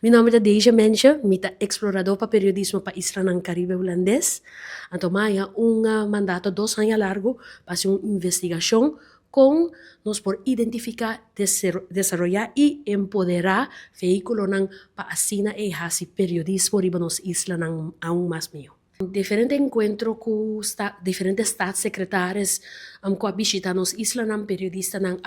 Mi nome é Deja Mencha, mita explorador para periodismo para Isla ng Caribe holandês. Então, maya mandato 2 anos largo para fazer uma investigação com nós por identificar, desarrollar e empoderar veículo ng paasina e hasi periodismo riba nos isla ng aún mais meio. Diferente encontro com diferentes staatssecretários com a visita nos isla ng periodista ng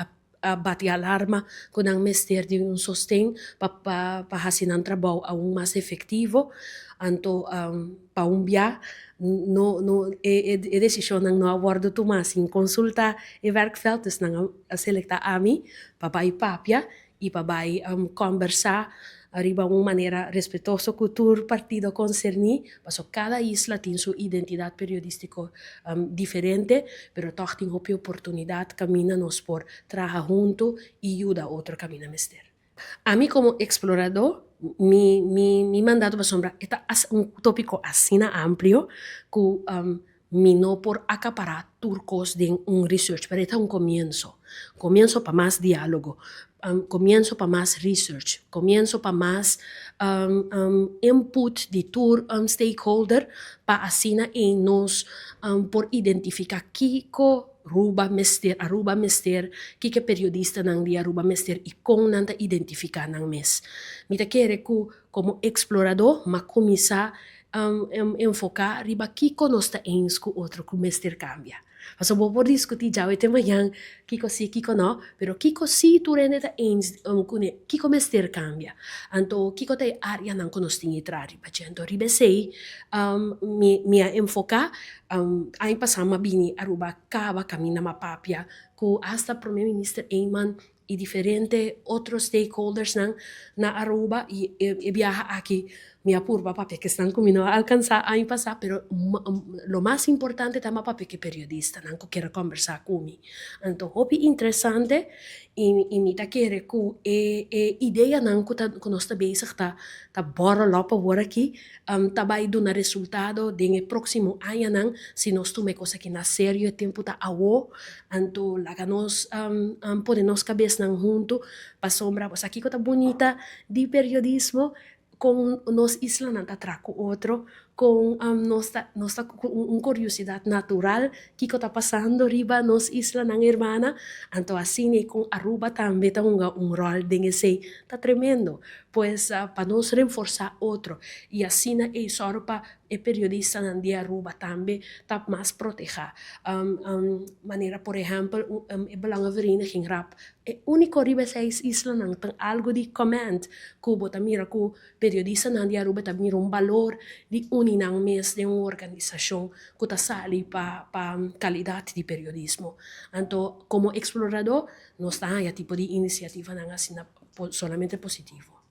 bati alarma com ang mister de sostém para fazer um trabalho aún mais efetivo. Anto para decisão ng no awardo tumas em consulta e werkveld dus ng selecta ami papai papia e papai conversar arriba uma maneira respeitosa com o partido concerni, paso cada isla tem sua identidade periodística diferente, pero toch tem uma oportunidade camina nos por trabalhar junto e ayuda a outro camina mister. A mim como explorador, mi mandato para sombra está un tópico así amplio que mi no por acaparar turcos de un research, pero está un comienzo para más diálogo, comienzo para más research, comienzo para más input de tour stakeholder para así nos por identificar kiko Aruba mister, kike periodista nang di Aruba mister e kung nanta identificar nang mes. Mita kere ku como explorador, ma começar enfocar riba kiko nosta eens ku outro ku mister cambia. Paso bo por discutir já o tema yang kiko si kiko no, pero kiko si tu reneta eens kune kiko mister cambia. Anto kiko te área nang konostingi trari pacento ribe sei mia enfocar ai pasama bini Aruba kaba camina mapapia ku hasta primeiro ministro Eyman e diferente outros stakeholders na Aruba e viaja aqui minha purba papia que estão comigo a alcançar a passar, pero lo mais importante é papia que periodista não que quer conversar comigo. Então, hopi interessante e me tá querer que ideia não que nós tá bezig tá bora lá para agora aqui tá vai dar resultado de próximo ano não se nós tomamos coisa que na sério tempo tá awo então lá nós podemos cabeça não junto para sombra pues aqui que tá bonita de periodismo com nos isla não atraco outro, com nossa curiosidade natural que está passando riba nos isla ng hermana, então assim com Aruba também tem rol de esse tá tremendo, pues para nos reforçar outro e assim é só para periodista ng de Aruba também tá mais proteger maneira por exemplo belangenvereniging rap único riba seis isla ng tem algo de comment kubo tamira ku periodista ng de Aruba tamira valor de uninang mes de uma organização que está sali para qualidade de periodismo. Então, como explorador, nós temos tipo de iniciativa não assim solamente positivo.